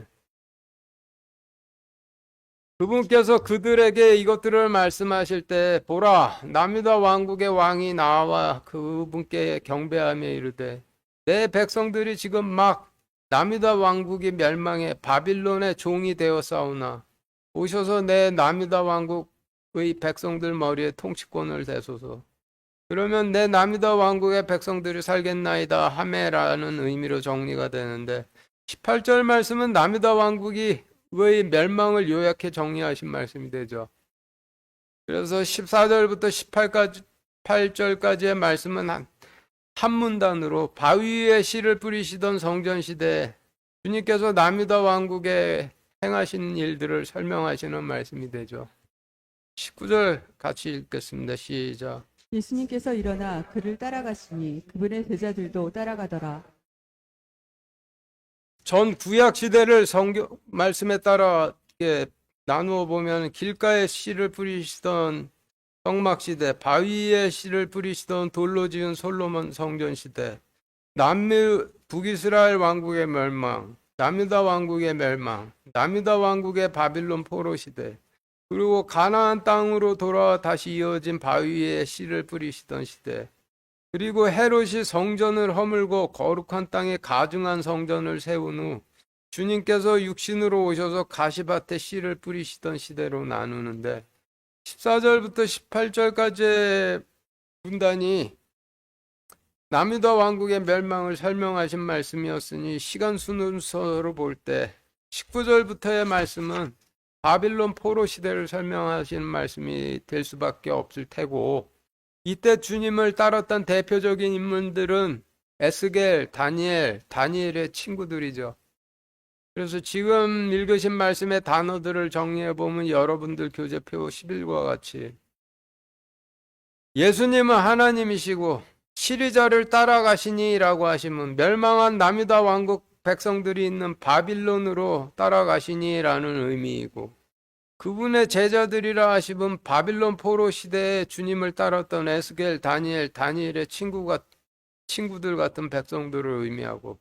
그분께서 그들에게 이것들을 말씀하실 때 보라 남유다 왕국의 왕이 나와 그분께 경배하며 이르되 내 백성들이 지금 막 남유다 왕국이 멸망해 바빌론의 종이 되어 싸우나 오셔서 내 남유다 왕국의 백성들 머리에 통치권을 대소서. 그러면 내 남유다 왕국의 백성들이 살겠나이다 하메라는 의미로 정리가 되는데 18절 말씀은 남유다 왕국이 의 멸망을 요약해 정리하신 말씀이 되죠. 그래서 14절부터 18절까지의 말씀은 한 문단으로 바위 위에 씨를 뿌리시던 성전 시대에 주님께서 남유다 왕국에 행하신 일들을 설명하시는 말씀이 되죠. 19절 같이 읽겠습니다. 시작. 예수님께서 일어나 그를 따라가시니 그분의 제자들도 따라가더라. 전 구약 시대를 성경 말씀에 따라 이렇게 나누어 보면 길가에 씨를 뿌리시던 성막 시대, 바위에 씨를 뿌리시던 돌로 지은 솔로몬 성전 시대, 남미 북이스라엘 왕국의 멸망, 남유다 왕국의 멸망, 남유다 왕국의 바빌론 포로 시대, 그리고 가나안 땅으로 돌아와 다시 이어진 바위에 씨를 뿌리시던 시대, 그리고 헤롯이 성전을 허물고 거룩한 땅에 가증한 성전을 세운 후 주님께서 육신으로 오셔서 가시밭에 씨를 뿌리시던 시대로 나누는데 14절부터 18절까지의 분단이 남유다 왕국의 멸망을 설명하신 말씀이었으니 시간 순서로 볼 때 19절부터의 말씀은 바빌론 포로 시대를 설명하시는 말씀이 될 수밖에 없을 테고 이때 주님을 따랐던 대표적인 인물들은 에스겔, 다니엘의 친구들이죠. 그래서 지금 읽으신 말씀의 단어들을 정리해 보면 여러분들 교재표 11과 같이 예수님은 하나님이시고 시리자를 따라가시니라고 하시면 멸망한 남유다 왕국 백성들이 있는 바빌론으로 따라가시니라는 의미이고 그분의 제자들이라 하시면 바빌론 포로 시대에 주님을 따랐던 에스겔, 다니엘의 친구들 같은 백성들을 의미하고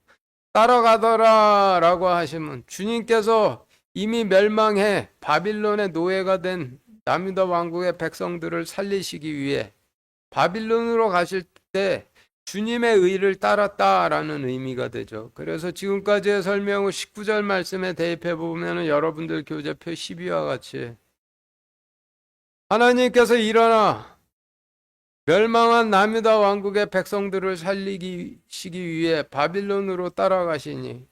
따라가더라라고 하시면 주님께서 이미 멸망해 바빌론의 노예가 된 남유다 왕국의 백성들을 살리시기 위해 바빌론으로 가실 때 주님의 의를 따랐다라는 의미가 되죠. 그래서 지금까지의 설명을 19절 말씀에 대입해 보면 여러분들 교재표 12와 같이 하나님께서 일어나 멸망한 남유다 왕국의 백성들을 살리시기 위해 바빌론으로 따라가시니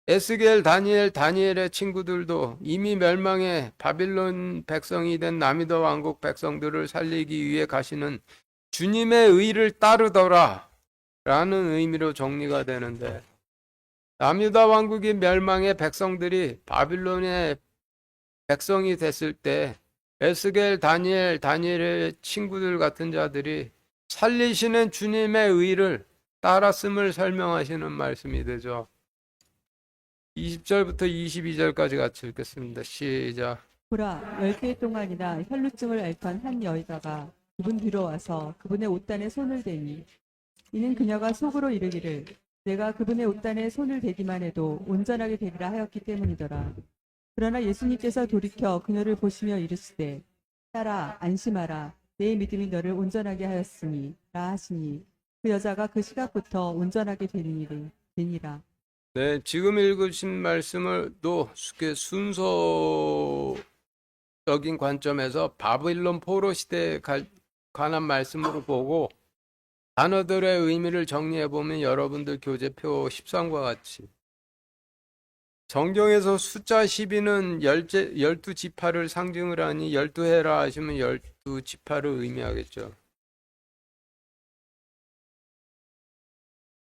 에스겔, 다니엘의 친구들도 이미 멸망해 바빌론 백성이 된 남유다 왕국 백성들을 살리기 위해 가시는 주님의 의를 따르더라 라는 의미로 정리가 되는데 남유다 왕국이 멸망해 백성들이 바빌론의 백성이 됐을 때 에스겔, 다니엘의 친구들 같은 자들이 살리시는 주님의 의를 따랐음을 설명하시는 말씀이 되죠. 20절부터 22절까지 같이 읽겠습니다. 시작. 보라, 10개 동안이나 혈루증을 앓던 한 여자가 그분 뒤로 와서 그분의 옷단에 손을 대니 이는 그녀가 속으로 이르기를 내가 그분의 옷단에 손을 대기만 해도 온전하게 되리라 하였기 때문이더라. 그러나 예수님께서 돌이켜 그녀를 보시며 이르시되 딸아 안심하라 내 믿음이 너를 온전하게 하였으니 라 하시니 그 여자가 그 시각부터 온전하게 되니라. 네, 지금 읽으신 말씀을 또 순서적인 관점에서 바빌론 포로 시대에 관한 말씀으로 보고 단어들의 의미를 정리해 보면 여러분들 교재표 13과 같이 성경에서 숫자 12는 12지파를 상징을 하니 12해라 하시면 12지파를 의미하겠죠.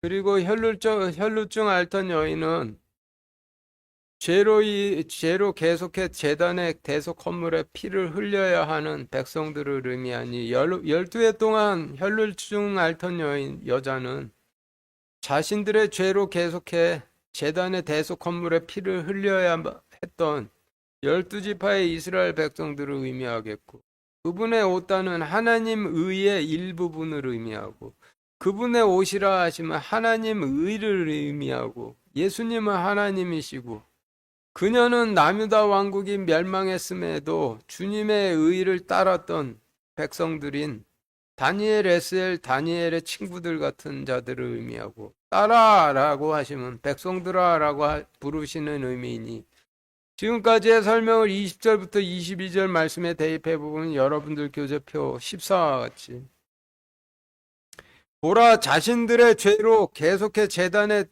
그리고 혈루증 앓던 여인은 죄로 계속해 제단의 대속 헌물에 피를 흘려야 하는 백성들을 의미하니 12해 동안 혈루증 앓던 여자는 자신들의 죄로 계속해 제단의 대속 헌물에 피를 흘려야 했던 12지파의 이스라엘 백성들을 의미하겠고 그분의 옷단은 하나님 의의 일부분을 의미하고 그분의 옷이라 하시면 하나님 의를 의미하고 예수님은 하나님이시고 그녀는 남유다 왕국이 멸망했음에도 주님의 의를 따랐던 백성들인 다니엘의 친구들 같은 자들을 의미하고 따라라고 하시면 백성들아라고 부르시는 의미이니 지금까지의 설명을 20절부터 22절 말씀에 대입해 보면 여러분들 교재표 14와 같이 보라 자신들의 죄로 계속해 제단의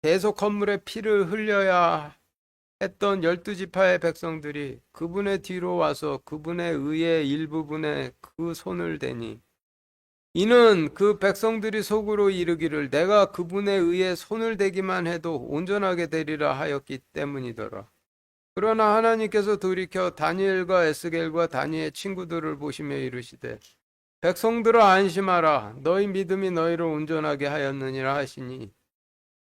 대속 헌물에 피를 흘려야 했던 12지파의 백성들이 그분의 뒤로 와서 그분의 의의 일부분에 그 손을 대니 이는 그 백성들이 속으로 이르기를 내가 그분에 의해 손을 대기만 해도 온전하게 되리라 하였기 때문이더라. 그러나 하나님께서 돌이켜 다니엘과 에스겔과 다니엘 친구들을 보시며 이르시되 백성들아 안심하라 너희 믿음이 너희를 온전하게 하였느니라 하시니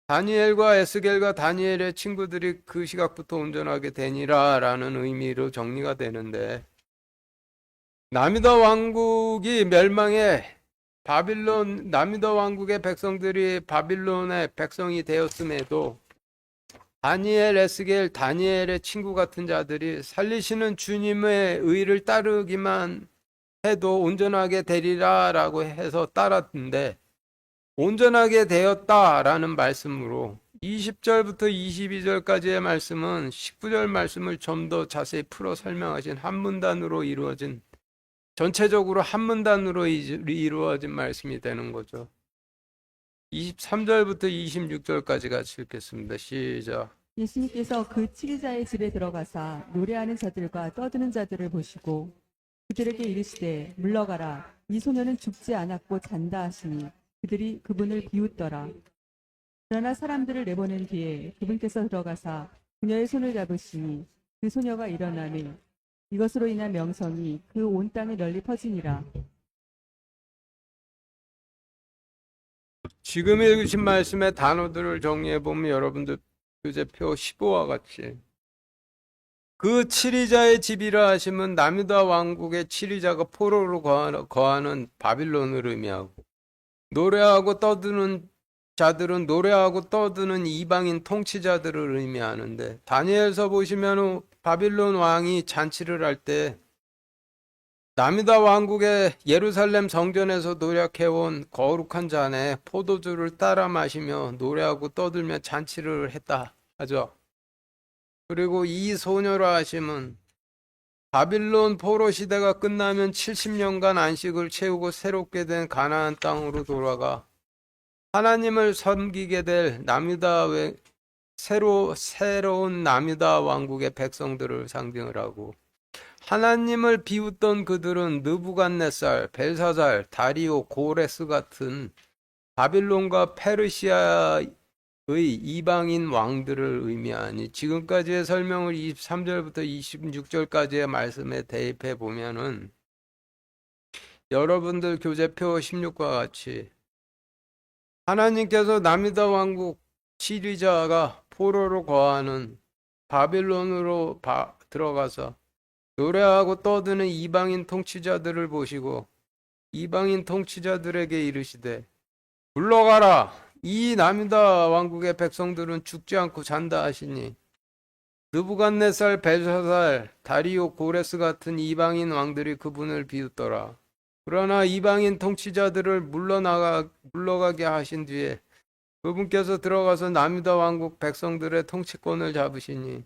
다니엘과 에스겔과 다니엘의 친구들이 그 시각부터 온전하게 되니라 라는 의미로 정리가 되는데, 남유다 왕국이 멸망해 남유다 왕국의 백성들이 바빌론의 백성이 되었음에도 다니엘, 에스겔, 다니엘의 친구 같은 자들이 살리시는 주님의 의를 따르기만 해도 온전하게 되리라 라고 해서 따랐는데, 온전하게 되었다라는 말씀으로 20절부터 22절까지의 말씀은 19절 말씀을 좀 더 자세히 풀어 설명하신 한 문단으로 이루어진, 전체적으로 한 문단으로 이루어진 말씀이 되는 거죠. 23절부터 26절까지 같이 읽겠습니다. 시작. 예수님께서 그 치리자의 집에 들어가사 노래하는 자들과 떠드는 자들을 보시고 그들에게 이르시되 물러가라 이 소녀는 죽지 않았고 잔다 하시니 그들이 그분을 비웃더라. 그러나 사람들을 내보낸 뒤에 그분께서 들어가사 그녀의 손을 잡으시니 그 소녀가 일어나니 이것으로 인한 명성이 그 온 땅에 널리 퍼지니라. 지금 읽으신 말씀의 단어들을 정리해 보면 여러분들 교재표 15와 같이, 그 치리자의 집이라 하시면 남유다 왕국의 치리자가 포로로 거하는 바빌론을 의미하고, 노래하고 떠드는 자들은 노래하고 떠드는 이방인 통치자들을 의미하는데, 다니엘서 보시면 바빌론 왕이 잔치를 할 때 남유다 왕국의 예루살렘 성전에서 노력해온 거룩한 잔에 포도주를 따라 마시며 노래하고 떠들며 잔치를 했다 하죠. 그리고 이 소녀라 하심은 바빌론 포로 시대가 끝나면 70년간 안식을 채우고 새롭게 된 가나안 땅으로 돌아가 하나님을 섬기게 될 새로운 남유다 왕국의 백성들을 상징을 하고, 하나님을 비웃던 그들은 느부갓네살, 벨사살, 다리오, 고레스 같은 바빌론과 페르시아의 이방인 왕들을 의미하니, 지금까지의 설명을 23절부터 26절까지의 말씀에 대입해 보면은 여러분들 교재표 16과 같이 하나님께서 남유다 왕국 치리자가 포로로 거하는 바빌론으로 들어가서 노래하고 떠드는 이방인 통치자들을 보시고 이방인 통치자들에게 이르시되 물러가라 이 남유다 왕국의 백성들은 죽지 않고 잔다 하시니, 느부갓네살, 벨사살, 다리오, 고레스 같은 이방인 왕들이 그분을 비웃더라. 그러나 이방인 통치자들을 물러가게 하신 뒤에 그분께서 들어가서 남유다 왕국 백성들의 통치권을 잡으시니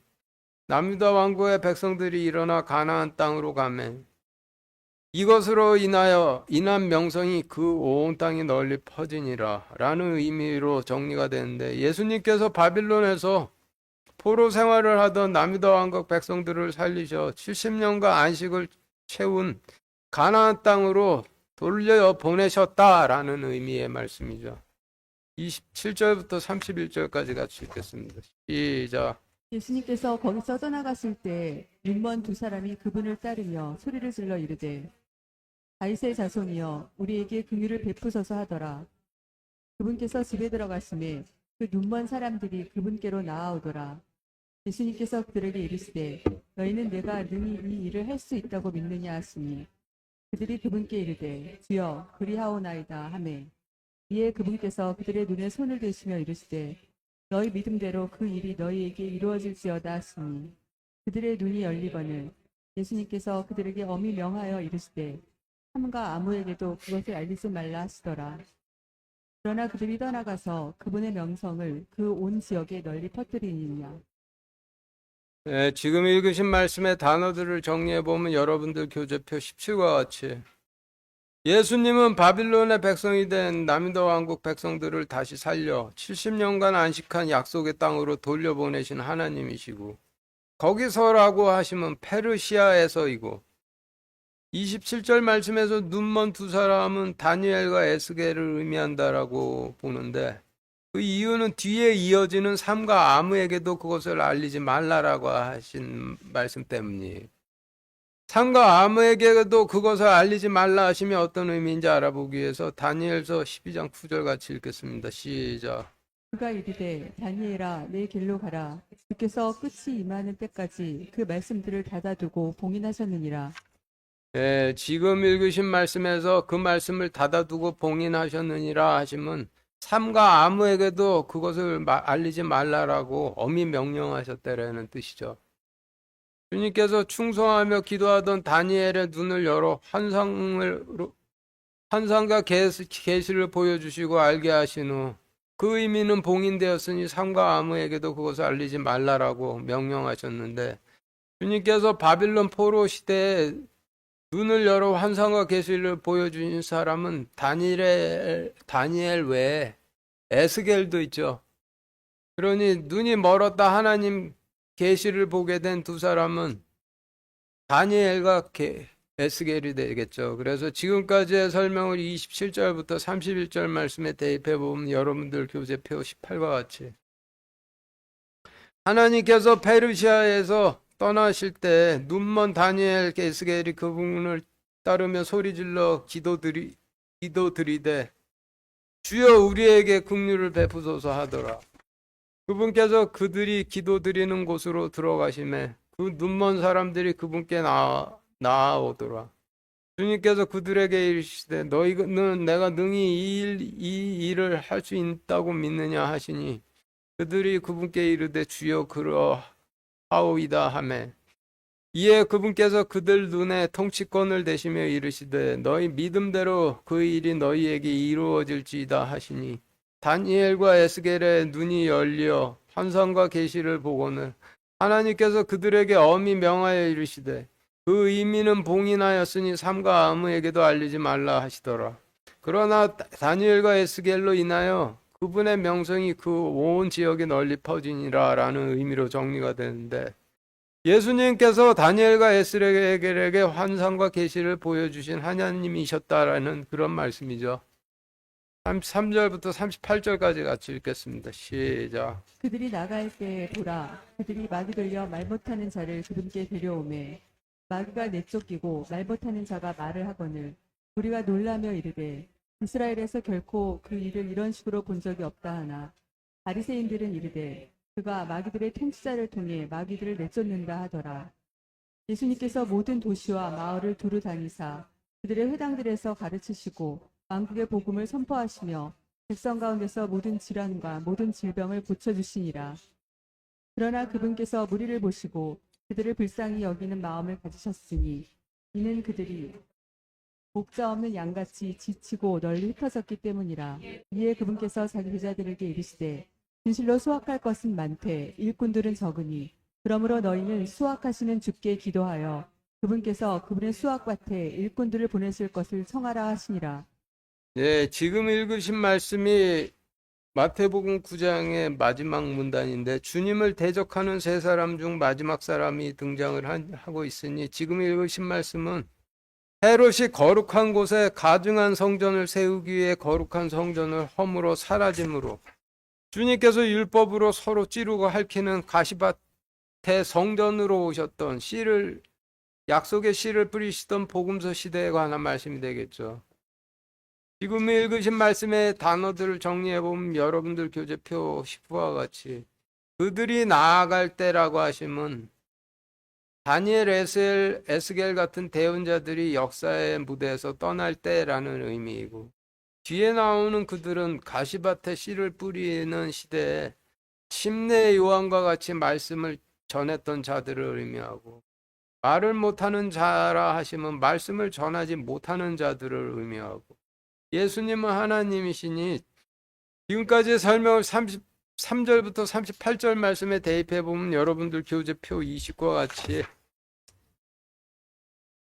남유다 왕국의 백성들이 일어나 가나안 땅으로 가매 이것으로 인한 명성이 그 온 땅에 널리 퍼지니라 라는 의미로 정리가 되는데, 예수님께서 바빌론에서 포로 생활을 하던 남유다 왕국 백성들을 살리셔 70년간 안식을 채운 가나안 땅으로 돌려 보내셨다라는 의미의 말씀이죠. 27절부터 31절까지 같이 읽겠습니다. 시작. 예수님께서 거기서 떠나갔을 때 눈먼 두 사람이 그분을 따르며 소리를 질러 이르되 다윗의 자손이여 우리에게 긍휼을 베푸소서 하더라. 그분께서 집에 들어가심에 그 눈먼 사람들이 그분께로 나아오더라. 예수님께서 그들에게 이르시되 너희는 내가 능히 이 일을 할 수 있다고 믿느냐 하시니 그들이 그분께 이르되 주여 그리하오나이다 하매 이에 그분께서 그들의 눈에 손을 대시며 이르시되 너희 믿음대로 그 일이 너희에게 이루어질지어다 하시니 그들의 눈이 열리거늘 예수님께서 그들에게 엄히 명하여 이르시되 삼가 아무에게도 그것을 알리지 말라 하시더라. 그러나 그들이 떠나가서 그분의 명성을 그 온 지역에 널리 퍼뜨리니라. 네, 지금 읽으신 말씀의 단어들을 정리해 보면 여러분들 교재표 17과 같이, 예수님은 바빌론의 백성이 된 남유다 왕국 백성들을 다시 살려 70년간 안식한 약속의 땅으로 돌려보내신 하나님이시고, 거기서라고 하시면 페르시아에서이고 27절 말씀에서 눈먼 두 사람은 다니엘과 에스겔을 의미한다라고 보는데 그 이유는 뒤에 이어지는 삼가 아무에게도 그것을 알리지 말라라고 하신 말씀 때문이에요. 삼가 아무에게도 그것을 알리지 말라 하시면 어떤 의미인지 알아보기 위해서 다니엘서 12장 9절 같이 읽겠습니다. 시작. 그가 이르되 다니엘아 내 길로 가라. 주께서 끝이 임하는 때까지 그 말씀들을 닫아두고 봉인하셨느니라. 예, 지금 읽으신 말씀에서 그 말씀을 닫아두고 봉인하셨느니라 하시면 삼가 아무에게도 그것을 알리지 말라라고 엄히 명령하셨다라는 뜻이죠. 주님께서 충성하며 기도하던 다니엘의 눈을 열어 환상과 계시를 보여주시고 알게 하신 후 그 의미는 봉인되었으니 삼가 아무에게도 그것을 알리지 말라라고 명령하셨는데 주님께서 바빌론 포로 시대에 눈을 열어 환상과 계시를 보여주신 사람은 다니엘 외에 에스겔도 있죠. 그러니 눈이 멀었다 하나님 계시를 보게 된 두 사람은 다니엘과 에스겔이 되겠죠. 그래서 지금까지의 설명을 27절부터 31절 말씀에 대입해 보면 여러분들 교재표 18과 같이 하나님께서 페르시아에서 떠나실 때 눈먼 다니엘 에스겔이 그분을 따르며 소리질러 기도드리되 주여 우리에게 긍휼을 베푸소서 하더라. 그분께서 그들이 기도드리는 곳으로 들어가심에 그 눈먼 사람들이 그분께 나아오더라. 주님께서 그들에게 이르시되 너희는 내가 능히 이 일을 할 수 있다고 믿느냐 하시니 그들이 그분께 이르되 주여 그러하오이다 하매 이에 그분께서 그들 눈에 통치권을 대시며 이르시되 너희 믿음대로 그 일이 너희에게 이루어질지이다 하시니 다니엘과 에스겔의 눈이 열려 환상과 계시를 보고는 하나님께서 그들에게 엄히 명하여 이르시되 그 의미는 봉인하였으니 삼가 아무에게도 알리지 말라 하시더라. 그러나 다니엘과 에스겔로 인하여 그분의 명성이 그 온 지역에 널리 퍼지니라 라는 의미로 정리가 되는데 예수님께서 다니엘과 에스겔에게 환상과 계시를 보여주신 하나님이셨다라는 그런 말씀이죠. 33절부터 38절까지 같이 읽겠습니다. 시작. 그들이 나갈 때 보라 그들이 마귀 돌려 말 못하는 자를 그분께 데려오매 마귀가 내쫓기고 말 못하는 자가 말을 하거늘 우리가 놀라며 이르되 이스라엘에서 결코 그 일을 이런 식으로 본 적이 없다 하나 바리새인들은 이르되 그가 마귀들의 통치자를 통해 마귀들을 내쫓는다 하더라. 예수님께서 모든 도시와 마을을 두루 다니사 그들의 회당들에서 가르치시고 왕국의 복음을 선포하시며 백성 가운데서 모든 질환과 모든 질병을 고쳐주시니라. 그러나 그분께서 무리를 보시고 그들을 불쌍히 여기는 마음을 가지셨으니 이는 그들이 목자 없는 양같이 지치고 널리 흩어졌기 때문이라. 이에 그분께서 자기 제자들에게 이르시되 진실로 수확할 것은 많되 일꾼들은 적으니 그러므로 너희는 수확하시는 주께 기도하여 그분께서 그분의 수확밭에 일꾼들을 보내실 것을 청하라 하시니라. 네, 지금 읽으신 말씀이 마태복음 9장의 마지막 문단인데 주님을 대적하는 세 사람 중 마지막 사람이 등장을 하고 있으니 지금 읽으신 말씀은 헤롯이 거룩한 곳에 가증한 성전을 세우기 위해 거룩한 성전을 허물어 사라짐으로 주님께서 율법으로 서로 찌르고 핥히는 가시밭의 성전으로 오셨던 약속의 씨를 뿌리시던 복음서 시대에 관한 말씀이 되겠죠. 지금 읽으신 말씀의 단어들을 정리해보면 여러분들 교재표 10부와 같이 그들이 나아갈 때라고 하시면 다니엘, 에스겔 같은 대언자들이 역사의 무대에서 떠날 때라는 의미이고 뒤에 나오는 그들은 가시밭에 씨를 뿌리는 시대에 침례 요한과 같이 말씀을 전했던 자들을 의미하고 말을 못하는 자라 하시면 말씀을 전하지 못하는 자들을 의미하고 예수님은 하나님이시니 지금까지 설명을 33절부터 38절 말씀에 대입해 보면 여러분들 교재표 20과 같이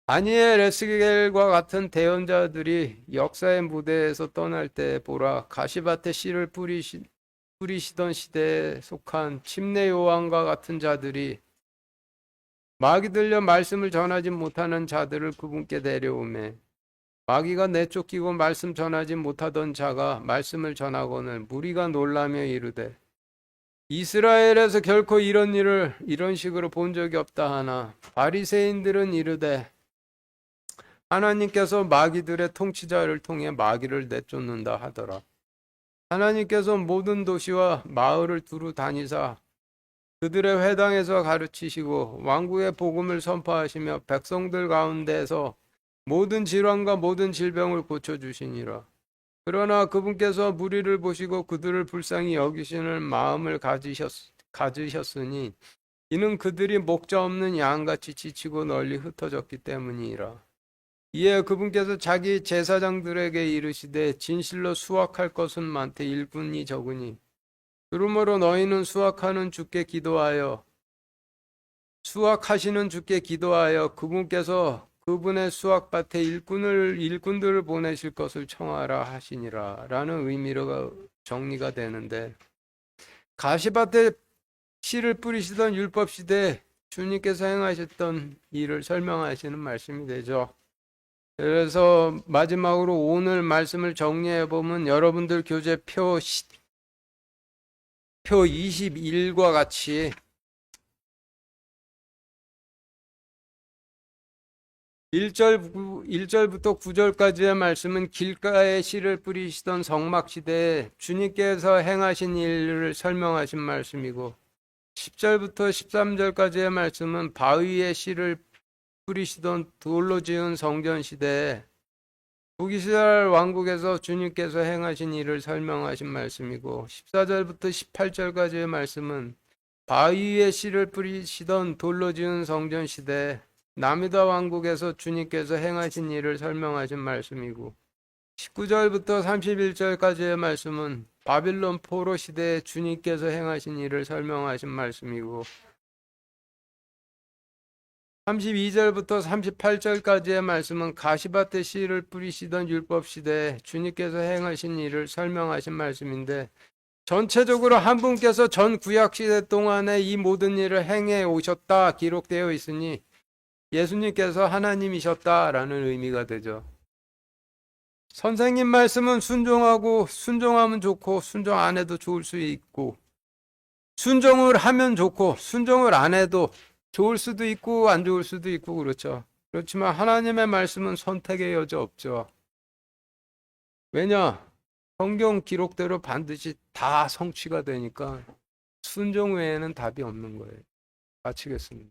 다니엘, 에스겔과 같은 대언자들이 역사의 무대에서 떠날 때 보라 가시밭에 씨를 뿌리시던 시대에 속한 침례 요한과 같은 자들이 마귀 들려 말씀을 전하지 못하는 자들을 그분께 데려오매 마귀가 내쫓기고 말씀 전하지 못하던 자가 말씀을 전하거늘 무리가 놀라며 이르되 이스라엘에서 결코 이런 일을 이런 식으로 본 적이 없다 하나 바리새인들은 이르되 하나님께서 마귀들의 통치자를 통해 마귀를 내쫓는다 하더라. 하나님께서 모든 도시와 마을을 두루 다니사 그들의 회당에서 가르치시고 왕국의 복음을 선포하시며 백성들 가운데서 모든 질환과 모든 질병을 고쳐주시니라. 그러나 그분께서 무리를 보시고 그들을 불쌍히 여기시는 마음을 가지셨으니 이는 그들이 목자 없는 양같이 지치고 널리 흩어졌기 때문이라. 이에 그분께서 자기 제사장들에게 이르시되 진실로 수확할 것은 많되 일꾼이 적으니 그러므로 너희는 수확하시는 주께 기도하여 그분께서 그분의 수확밭에 일꾼들을 보내실 것을 청하라 하시니라 라는 의미로 정리가 되는데, 가시밭에 씨를 뿌리시던 율법 시대에 주님께서 행하셨던 일을 설명하시는 말씀이 되죠. 그래서 마지막으로 오늘 말씀을 정리해 보면 여러분들 교재표 21과 같이 1절부터 9절까지의 말씀은 길가에 씨를 뿌리시던 성막시대에 주님께서 행하신 일을 설명하신 말씀이고, 10절부터 13절까지의 말씀은 바위에 씨를 뿌리시던 돌로 지은 성전시대에 북이스라엘 왕국에서 주님께서 행하신 일을 설명하신 말씀이고, 14절부터 18절까지의 말씀은 바위에 씨를 뿌리시던 돌로 지은 성전시대에 남유다 왕국에서 주님께서 행하신 일을 설명하신 말씀이고, 19절부터 31절까지의 말씀은 바빌론 포로 시대에 주님께서 행하신 일을 설명하신 말씀이고, 32절부터 38절까지의 말씀은 가시밭에 씨를 뿌리시던 율법 시대에 주님께서 행하신 일을 설명하신 말씀인데, 전체적으로 한 분께서 전 구약 시대 동안에 이 모든 일을 행해 오셨다 기록되어 있으니 예수님께서 하나님이셨다라는 의미가 되죠. 선생님 말씀은 순종하면 좋고 순종 안 해도 좋을 수 있고, 순종을 하면 좋고 순종을 안 해도 좋을 수도 있고 안 좋을 수도 있고 그렇죠. 그렇지만 하나님의 말씀은 선택의 여지 없죠. 왜냐? 성경 기록대로 반드시 다 성취가 되니까 순종 외에는 답이 없는 거예요. 마치겠습니다.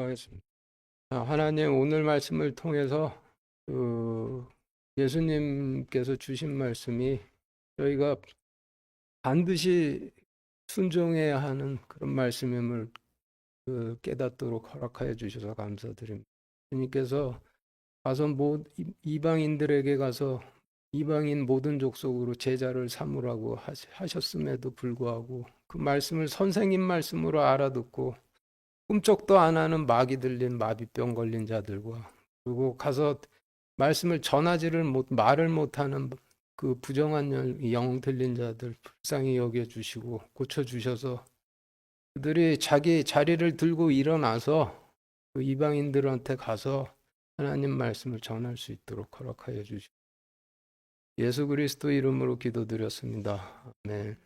하겠습니다. 하나님 오늘 말씀을 통해서 예수님께서 주신 말씀이 저희가 반드시 순종해야 하는 그런 말씀임을 깨닫도록 허락하여 주셔서 감사드립니다. 주님께서 가서 이방인들에게 가서 이방인 모든 족속으로 제자를 삼으라고 하셨음에도 불구하고 그 말씀을 선생님 말씀으로 알아듣고 꿈쩍도 안 하는 마귀 들린 마비병 걸린 자들과 그리고 가서 말씀을 말을 못하는 그 부정한 영 들린 자들 불쌍히 여겨주시고 고쳐주셔서 그들이 자기 자리를 들고 일어나서 그 이방인들한테 가서 하나님 말씀을 전할 수 있도록 허락하여 주시고 예수 그리스도 이름으로 기도드렸습니다. 아멘.